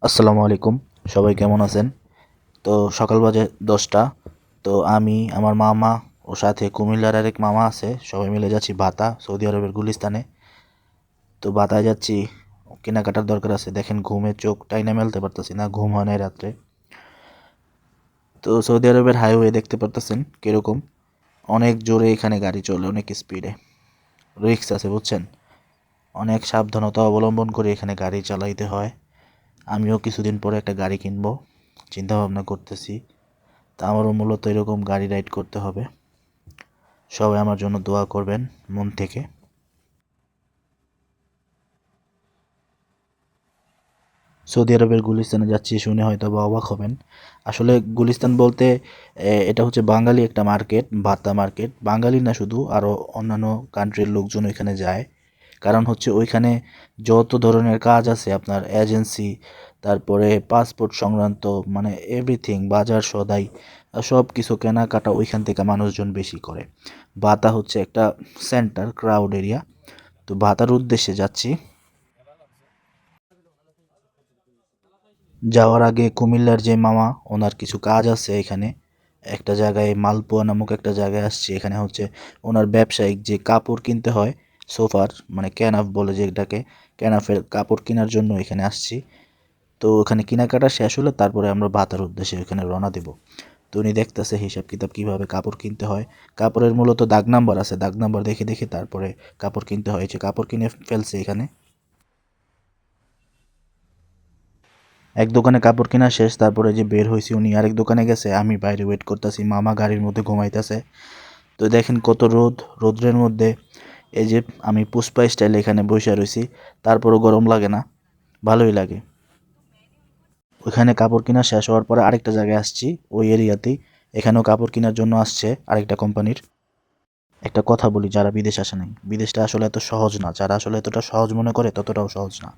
আসসালামু আলাইকুম। সবাই কেমন আছেন? তো সকাল বাজে 10টা। তো আমি, আমার মামা ও সাথে কুমিল্লার আরেক মামা আছে। সবাই মিলে যাচ্ছি বাতা, সৌদি আরবের গুলিস্তানে। তো বাতায় যাচ্ছি, কেনাকাটার দরকার আছে। দেখেন ঘুমে চোখ টাইনা মেলতে পারতেছি না, ঘুম হয় নাই রাত্রে। তো সৌদি আরবের হাইওয়ে দেখতে পারতেছেন কিরকম। অনেক জোরে এখানে গাড়ি চলে, অনেক স্পিডে। রিস্ক আছে বুঝছেন। অনেক সাবধানতা অবলম্বন করে এখানে গাড়ি চালাইতে হয়। আমিও কিছুদিন পরে একটা গাড়ি কিনবো, চিন্তা ভাবনা করতেছি। তা আমারও মূলত এরকম গাড়ি রাইড করতে হবে। সবাই আমার জন্য দোয়া করবেন মন থেকে। সৌদি আরবের গুলিস্তানে যাচ্ছি শুনে হয়তো বা অবাক হবেন। আসলে গুলিস্তান বলতে এটা হচ্ছে বাঙালি একটা মার্কেট, ভাতা মার্কেট। বাঙালি না শুধু, আরও অন্যান্য কান্ট্রির লোকজন ওইখানে যায়। কারণ হচ্ছে ওইখানে যত ধরনের কাজ আছে আপনার এজেন্সি, তারপরে পাসপোর্ট সংক্রান্ত, মানে এভরিথিং, বাজার সদাই, সব কিছু কেনাকাটা ওইখান থেকে মানুষজন বেশি করে। ভাতা হচ্ছে একটা সেন্টার, ক্রাউড এরিয়া। তো ভাতার উদ্দেশ্যে যাচ্ছি। যাওয়ার আগে কুমিল্লার যে মামা, ওনার কিছু কাজ আছে এখানে। একটা জায়গায় মালপোয়া নামক একটা জায়গায় আসছি। এখানে হচ্ছে ওনার ব্যবসায়িক যে কাপড় কিনতে হয়, সোফার, মানে ক্যানাফ বলে যেটাকে, ক্যানাফের কাপড় কেনার জন্য এখানে আসছি। তো ওখানে কেনাকাটা শেষ হলে তারপরে আমরা ভাতার উদ্দেশ্যে ওখানে রওনা দেব। তো উনি দেখতেছে হিসাব কিতাব কীভাবে কাপড় কিনতে হয়। কাপড়ের মূলত দাগ নাম্বার আছে, দাগ নাম্বার দেখে দেখে তারপরে কাপড় কিনতে হয়। এই যে কাপড় কিনে ফেলছে এখানে। এক দোকানে কাপড় কেনা শেষ, তারপরে যে বের হয়েছি, উনি আরেক দোকানে গেছে, আমি বাইরে ওয়েট করতেছি, মামা গাড়ির মধ্যে ঘুমাইতেছে। তো দেখেন কত রোদ, রোদ্রের মধ্যে এই যে আমি পুষ্পা স্টাইল এখানে বসে রয়েছি, তারপরও গরম লাগে না, ভালোই লাগে। ওইখানে কাপড় কেনা শেষ হওয়ার পরে আরেকটা জায়গায় আসছি, ওই এরিয়াতেই। এখানেও কাপড় কেনার জন্য আসছে আরেকটা কোম্পানির। একটা কথা বলি, যারা বিদেশ আসে নাই, বিদেশটা আসলে এত সহজ না। যারা আসলে এতটা সহজ মনে করে, ততটাও সহজ না।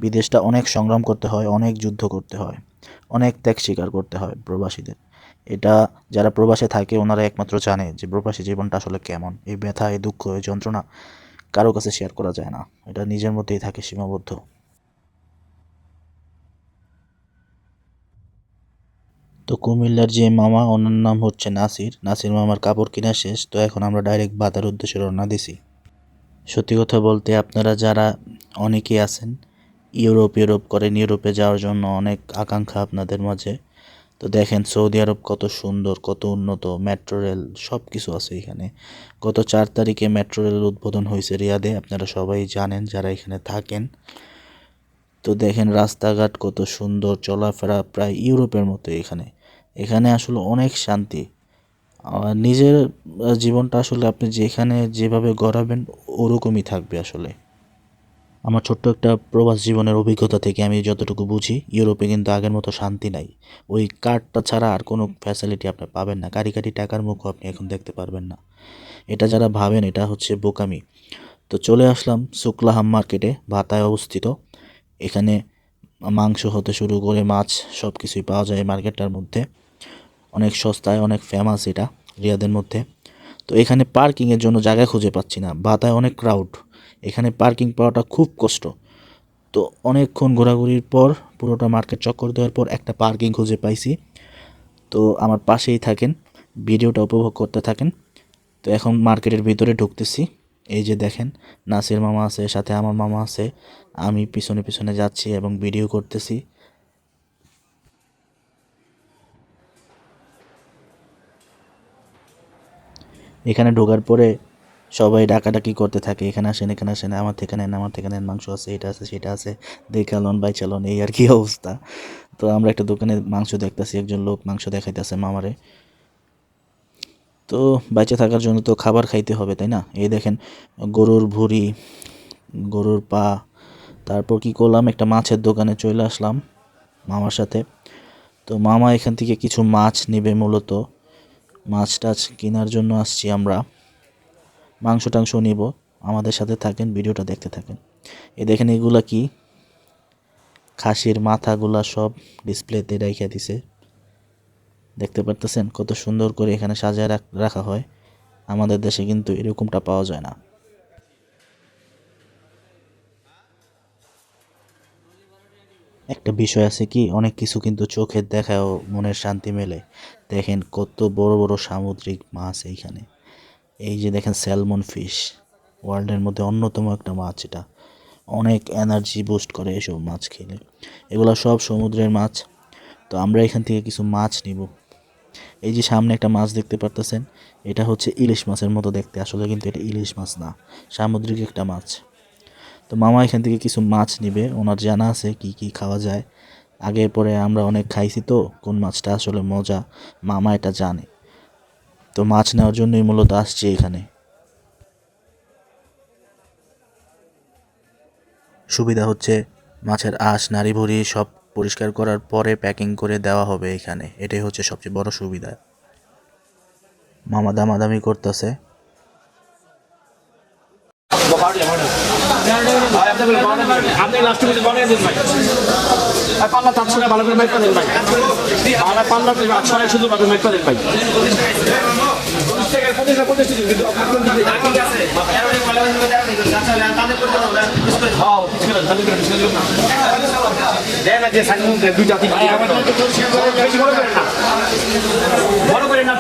বিদেশটা অনেক সংগ্রাম করতে হয়, অনেক যুদ্ধ করতে হয়, অনেক ত্যাগ স্বীকার করতে হয় প্রবাসীদের। এটা যারা প্রবাসে থাকে ওনারা একমাত্র জানে যে প্রবাসী জীবনটা আসলে কেমন। এই ব্যথা, এই দুঃখ, এই যন্ত্রণা কারো কাছে শেয়ার করা যায় না, এটা নিজের মধ্যেই থাকে সীমাবদ্ধ। তো কুমিল্লার যে মামা, ওনার নাম হচ্ছে নাসির। নাসির মামার কাপড় কিনা শেষ, তো এখন আমরা ডাইরেক্ট বাতার উদ্দেশ্যে রওনা দিছি। সত্যি কথা বলতে, আপনারা যারা অনেকেই আছেন ইউরোপ ইউরোপ করেন, ইউরোপে যাওয়ার জন্য অনেক আকাঙ্ক্ষা আপনাদের মাঝে। তো দেখেন সৌদি আরব কত সুন্দর, কত উন্নত, মেট্রো রেল সব কিছু আছে এখানে। গত 4 তারিখে মেট্রো রেল উদ্বোধন হয়েছে রিয়াদে, আপনারা সবাই জানেন যারা এখানে থাকেন। তো দেখেন রাস্তাঘাট কত সুন্দর, চলাফেরা প্রায় ইউরোপের মতো এখানে। এখানে আসলে অনেক শান্তি। নিজের জীবনটা আসলে আপনি যেখানে যেভাবে গড়াবেন ওরকমই থাকবে আসলে। আমার ছোট্ট একটা প্রবাস জীবনের অভিজ্ঞতা থেকে আমি যতটুকু বুঝি, ইউরোপে কিন্তু আগের মতো শান্তি নাই। ওই কার্ডটা ছাড়া আর কোনো ফ্যাসিলিটি আপনি পাবেন না। কারি কারি টাকার মুখও আপনি এখন দেখতে পারবেন না। এটা যারা ভাবেন এটা হচ্ছে বোকামি। তো চলে আসলাম শুক্লাহাম মার্কেটে, ভাতায় অবস্থিত। এখানে মাংস হতে শুরু করে মাছ সব কিছুই পাওয়া যায় এই মার্কেটটার মধ্যে। অনেক সস্তায়, অনেক ফেমাস এটা রিয়াদের মধ্যে। তো এখানে পার্কিংয়ের জন্য জায়গা খুঁজে পাচ্ছি না, ভাতায় অনেক ক্রাউড। এখানে পার্কিং পাওয়াটা খুব কষ্ট। তো অনেকক্ষণ ঘোরাঘুরির পর, পুরোটা মার্কেট চক্কর দেওয়ার পর একটা পার্কিং খুঁজে পাইছি। তো আমার পাশেই থাকেন, ভিডিওটা উপভোগ করতে থাকেন। তো এখন মার্কেটের ভিতরে ঢুকতেছি। এই যে দেখেন নাসির মামা আছে, সাথে আমার মামা আছে, আমি পিছনে পিছনে যাচ্ছি এবং ভিডিও করতেছি। এখানে ঢোকার পরে সবাই ডাকাডাকি করতে থাকে, এখানে আসেন, এখানে আসেন, আমার থেকে নেন, আমার থেকে নেন, মাংস আছে, এটা আছে, সেটা আছে, দেখালন বাই চালন, এই আর কি অবস্থা। তো আমরা একটা দোকানে মাংস দেখতেছি, একজন লোক মাংস দেখাইতেছে মামারে। তো বেঁচে থাকার জন্য তো খাবার খাইতে হবে, তাই না? এই দেখেন গরুর ভুঁড়ি, গরুর পা। তারপর কি করলাম, একটা মাছের দোকানে চলে আসলাম মামার সাথে। তো মামা এখান থেকে কিছু মাছ নেবে মূলত, মাছ টাছ কেনার জন্য আসছি আমরা। মাংস টাংস নিব, আমাদের সাথে থাকেন, ভিডিওটা দেখতে থাকেন। এই দেখেন এগুলা কি, খাসির মাথাগুলা সব ডিসপ্লেতে রেখে দিছে। দেখতে পারতেছেন কত সুন্দর করে এখানে সাজায় রাখা হয়। আমাদের দেশে কিন্তু এরকমটা পাওয়া যায় না। একটা বিষয় আছে কি, অনেক কিছু কিন্তু চোখের দেখায়ও মনের শান্তি মেলে। দেখেন কত বড় বড় সামুদ্রিক মাছ এইখানে। এই যে দেখেন স্যালমন ফিশ, ওয়ার্ল্ডের মধ্যে অন্যতম একটা মাছ। এটা অনেক এনার্জি বুস্ট করে এসব মাছ খেলে। এগুলো সব সমুদ্রের মাছ। তো আমরা এখান থেকে কিছু মাছ নিব। এই যে সামনে একটা মাছ দেখতে পারতেছেন, এটা হচ্ছে ইলিশ মাছের মতো দেখতে, আসলে কিন্তু এটা ইলিশ মাছ না, সামুদ্রিক একটা মাছ। তো মামা এখান থেকে কিছু মাছ নিবে, ওনার জানা আছে কি কি খাওয়া যায়। আগে পরে আমরা অনেক খাইছি, তো কোন মাছটা আসলে মজা মামা এটা জানে। তো মাছ নেওয়ার জন্যই মূলত আসছি এখানে। সুবিধা হচ্ছে মাছের আঁশ নাড়ি ভুড়ি সব পরিষ্কার করার পরে প্যাকিং করে দেওয়া হবে এখানে, এটাই হচ্ছে সবচেয়ে বড় সুবিধা। মামা দামাদামি করতেছে। আপনি লাস্ট মিনিট বানিয়ে দিন ভাই, পাল্লা 400 টাকা ভালো করে মেক করে দেন ভাই, পাল্লা 800 টাকা শুধু ভালো মেক করে দেন ভাই। বড় করে না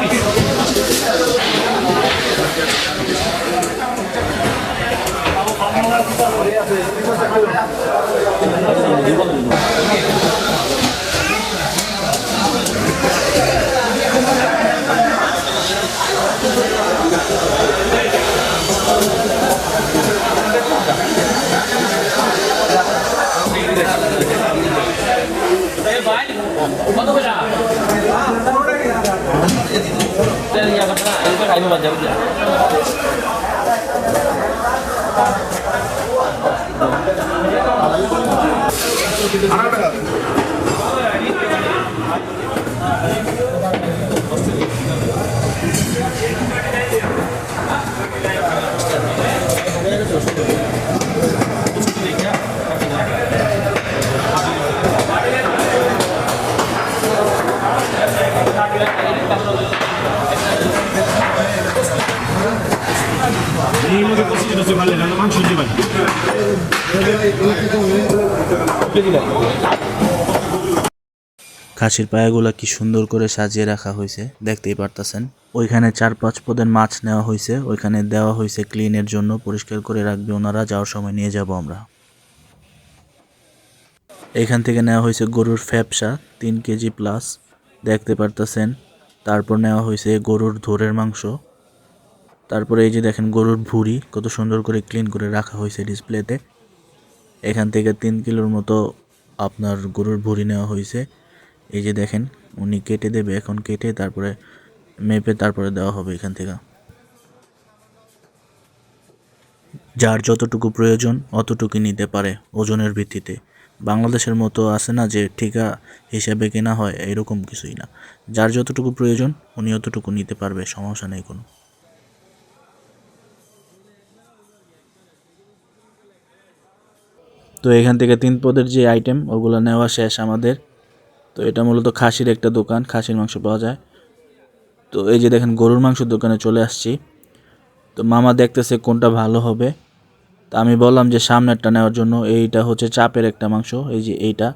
খাসির পায়াগুলা কি সুন্দর করে সাজিয়ে রাখা হয়েছে, দেখতেই পারতেছেন। ওইখানে 4-5 পদের মাছ নেওয়া হয়েছে, ওইখানে দেওয়া হয়েছে ক্লিনের জন্য, পরিষ্কার করে রাখবে ওনারা, যাওয়ার সময় নিয়ে যাব আমরা। এখান থেকে নেওয়া হয়েছে গরুর ফ্যাপসা 3 কেজি প্লাস, দেখতে পারতেছেন। তারপর নেওয়া হয়েছে গরুর ধোরের মাংস। তারপরে এই যে দেখেন গরুর ভুঁড়ি কত সুন্দর করে ক্লিন করে রাখা হয়েছে ডিসপ্লেতে। এখান থেকে 3 কিলোর মতো আপনার গরুর ভুঁড়ি নেওয়া হয়েছে। এই যে দেখেন উনি কেটে দেবে এখন, কেটে তারপরে মেপে তারপরে দেওয়া হবে এখান থেকে। যার যতটুকু প্রয়োজন অতটুকু নিতে পারে ওজনের ভিত্তিতে। বাংলাদেশের মতো আছে না যে ঠিকা হিসাবে কেনা হয়, এরকম কিছুই না। যার যতটুকু প্রয়োজন উনি অতটুকু নিতে পারবে, সমস্যা নেই কোনো। তো এখান থেকে 3 পদের যে আইটেম ওগুলো নেওয়া শেষ আমাদের। তো এটা মূলত খাসির একটা দোকান, খাসির মাংস পাওয়া যায়। তো এই যে দেখেন গরুর মাংসের দোকানে চলে আসছি। তো মামা দেখতেছে কোনটা ভালো হবে। তা আমি বললাম যে সামনেরটা নেওয়ার জন্য, এইটা হচ্ছে চাপের একটা মাংস, এই যে এইটা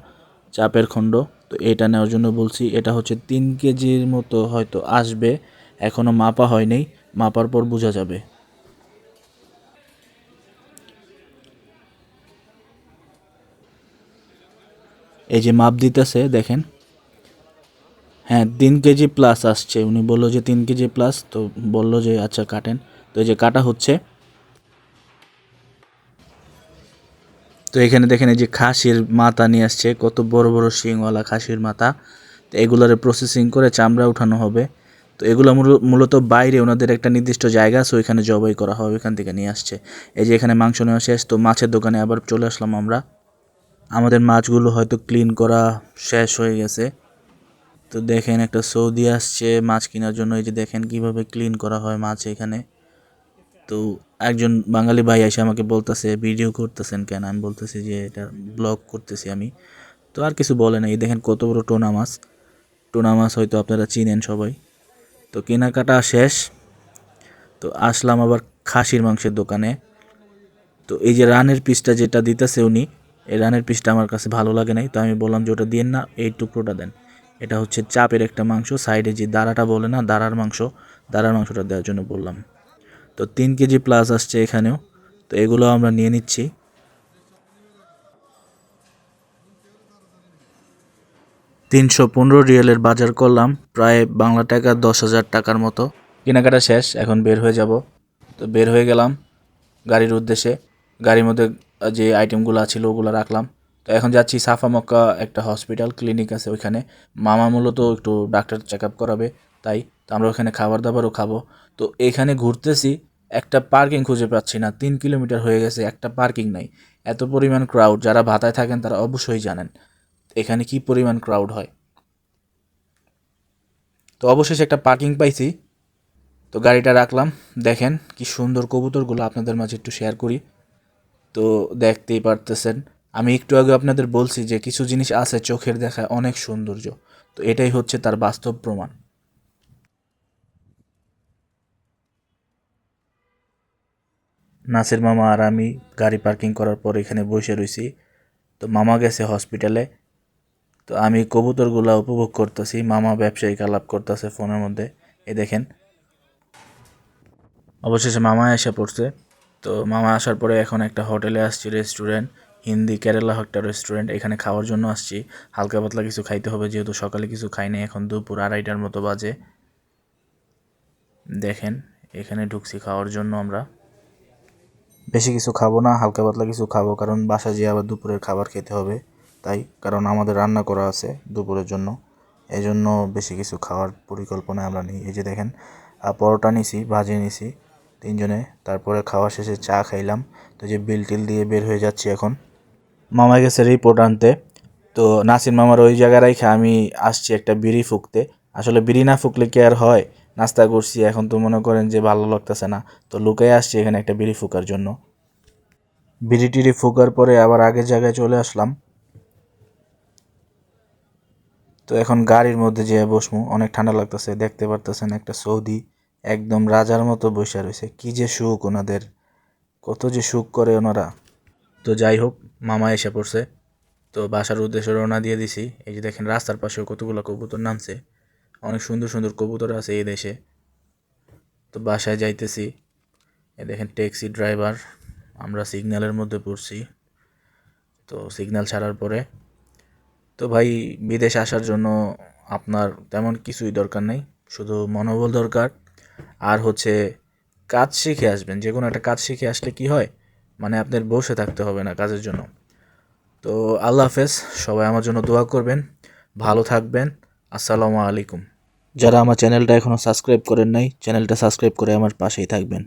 চাপের খণ্ড। তো এইটা নেওয়ার জন্য বলছি। এটা হচ্ছে 3 কেজির মতো হয়তো আসবে, এখনও মাপা হয়নি, মাপার পর বোঝা যাবে। এই যে মাপ দিতেছে দেখেন, হ্যাঁ 3 কেজি প্লাস আসছে। উনি বললো যে 3 কেজি প্লাস, তো বললো যে আচ্ছা কাটেন। তো এই যে কাটা হচ্ছে। তো এখানে দেখেন এই যে খাসির মাথা নিয়ে আসছে, কত বড় বড় শিংওয়ালা খাসির মাথা। তো এগুলোর প্রসেসিং করে চামড়া উঠানো হবে। তো এগুলো মূলত বাইরে ওনাদের একটা নির্দিষ্ট জায়গা আছে, ওইখানে জবাই করা হবে, ওইখান থেকে নিয়ে আসছে। এই যে এখানে মাংস নেওয়া শেষ। তো মাছের দোকানে আবার চলে আসলাম আমরা। আমাদের মাছগুলো হয়তো ক্লিন করা শেষ হয়ে গেছে। তো দেখেন একটা সৌদি আসছে মাছ কেনার জন্য, এই যে দেখেন কিভাবে ক্লিন করা হয় মাছ এখানে। তো একজন বাঙালি ভাই এসে আমাকে বলতেছে ভিডিও করতেছেন কেন, আমি বলতেছি যে এটা ব্লগ করতেছি আমি। তো আর কিছু বলে না। এই দেখেন কত বড় টোনা মাছ, টোনা মাছ হয়তো আপনারা চিনেন সবাই। তো কেনাকাটা শেষ। তো আসলাম আবার খাসির মাংসের দোকানে। তো এই যে রানের পিসটা যেটা দিতেছে উনি, এই রানের পিসটা আমার কাছে ভালো লাগে নাই, তো আমি বললাম যে ওটা দিয়েন না, এই টুকরোটা দেন। এটা হচ্ছে চাপের একটা মাংস, সাইডে যে দাঁড়াটা বলে না, দাঁড়ার মাংসটা দেওয়ার জন্য বললাম। তো 3 কেজি প্লাস আসছে এখানেও, তো এগুলো আমরা নিয়ে নিচ্ছি। 315 রিয়ালের বাজার করলাম, প্রায় বাংলা টাকা 10,000 টাকার মতো। কেনাকাটা শেষ, এখন বের হয়ে যাব। তো বের হয়ে গেলাম গাড়ির উদ্দেশ্যে। গাড়ির মধ্যে যে আইটেমগুলো ছিল ওগুলো রাখলাম। তো এখন যাচ্ছি সাফা মক্কা, একটা হসপিটাল ক্লিনিক আছে ওইখানে। মামা মূলত একটু ডাক্তার চেক আপ করাবে, তাই তো আমরা ওখানে খাবার দাবারও খাবো। তো এখানে ঘুরতেছি, একটা পার্কিং খুঁজে পাচ্ছি না। 3 কিলোমিটার হয়ে গেছে, একটা পার্কিং নাই। এত পরিমাণ ক্রাউড, যারা ভাতায় থাকেন তারা অবশ্যই জানেন এখানে কি পরিমাণ ক্রাউড হয়। তো অবশেষে একটা পার্কিং পাইছি, তো গাড়িটা রাখলাম। দেখেন কি সুন্দর কবুতরগুলো, আপনাদের মাঝে একটু শেয়ার করি। তো দেখতেই পারতেছেন, আমি একটু আগে আপনাদের বলছি যে কিছু জিনিস আছে চোখের দেখায় অনেক সৌন্দর্য, তো এটাই হচ্ছে তার বাস্তব প্রমাণ। নাসির মামা আর আমি গাড়ি পার্কিং করার পর এখানে বসে রয়েছি। তো মামা গেছে হসপিটালে, তো আমি কবুতরগুলা উপভোগ করতেছি। মামা ব্যবসায়িক আলাপ করতেছে ফোনের মধ্যে। এই দেখেন, অবশেষে মামা এসে পড়ছে। তো মামা আসার পরে এখন একটা হোটেলে আসছি, রেস্টুরেন্ট, হিন্দি কেরালা একটা রেস্টুরেন্ট। এখানে খাওয়ার জন্য আসছি, হালকা পাতলা কিছু খাইতে হবে, যেহেতু সকালে কিছু খাইনি। এখন দুপুর 2:30টার মতো বাজে। দেখেন এখানে ঢুকছি খাওয়ার জন্য আমরা। বেশি কিছু খাবো না, হালকা পাতলা কিছু খাবো, কারণ বাসায় যেয়ে আবার দুপুরের খাবার খেতে হবে। তাই, কারণ আমাদের রান্না করা আছে দুপুরের জন্য, এই জন্য বেশি কিছু খাওয়ার পরিকল্পনা আমরা নিই। এই যে দেখেন, পরোটা নিছি, ভাজি নিছি 3 জনে। তারপরে খাওয়া শেষে চা খাইলাম। তো যে বিল টিল দিয়ে বের হয়ে যাচ্ছি এখন। মামা গেছে রিপোর্ট আনতে, তো নাসির মামার ওই জায়গায় রেখে আমি আসছি একটা বিড়ি ফুঁকতে। আসলে বিড়ি না ফুঁকলে কি আর হয়, নাস্তা করছি, এখন তো মনে করেন যে ভালো লাগতেছে না, তো লুকাই আসছি এখানে একটা বিড়ি ফুঁকার জন্য। বিড়ি টিড়ি ফুঁকার পরে আবার আগের জায়গায় চলে আসলাম। তো এখন গাড়ির মধ্যে যেয়ে বসমু, অনেক ঠান্ডা লাগতেছে। দেখতে পারতেছেন একটা সৌদি একদম রাজার মতো বসে রয়েছে, কি যে সুখ ওনাদের, কত যে সুখ করে ওনারা। তো যাই হোক, মামা এসে পড়ছে, তো বাসার উদ্দেশ্যে রওনা দিয়ে দিছি। এই যে দেখেন রাস্তার পাশেও কতগুলো কবুতর নামছে, অনেক সুন্দর সুন্দর কবুতর আছে এই দেশে। তো বাসায় যাইতেছি। এই দেখেন ট্যাক্সি ড্রাইভার, আমরা সিগন্যালের মধ্যে পড়ছি। তো সিগন্যাল ছাড়ার পরে, তো ভাই বিদেশ আসার জন্য আপনার তেমন কিছুই দরকার নেই, শুধু মনোবল দরকার। আর হচ্ছে কাজ শিখে আসবেন, যে কোনো একটা কাজ শিখে আসলে কি হয়, মানে আপনার বসে থাকতে হবে না কাজের জন্য। তো আল্লাহ হাফেজ, সবাই আমার জন্য দোয়া করবেন, ভালো থাকবেন। আসসালামু আলাইকুম। যারা আমার চ্যানেলটা এখনও সাবস্ক্রাইব করেন নাই, চ্যানেলটা সাবস্ক্রাইব করে আমার পাশেই থাকবেন।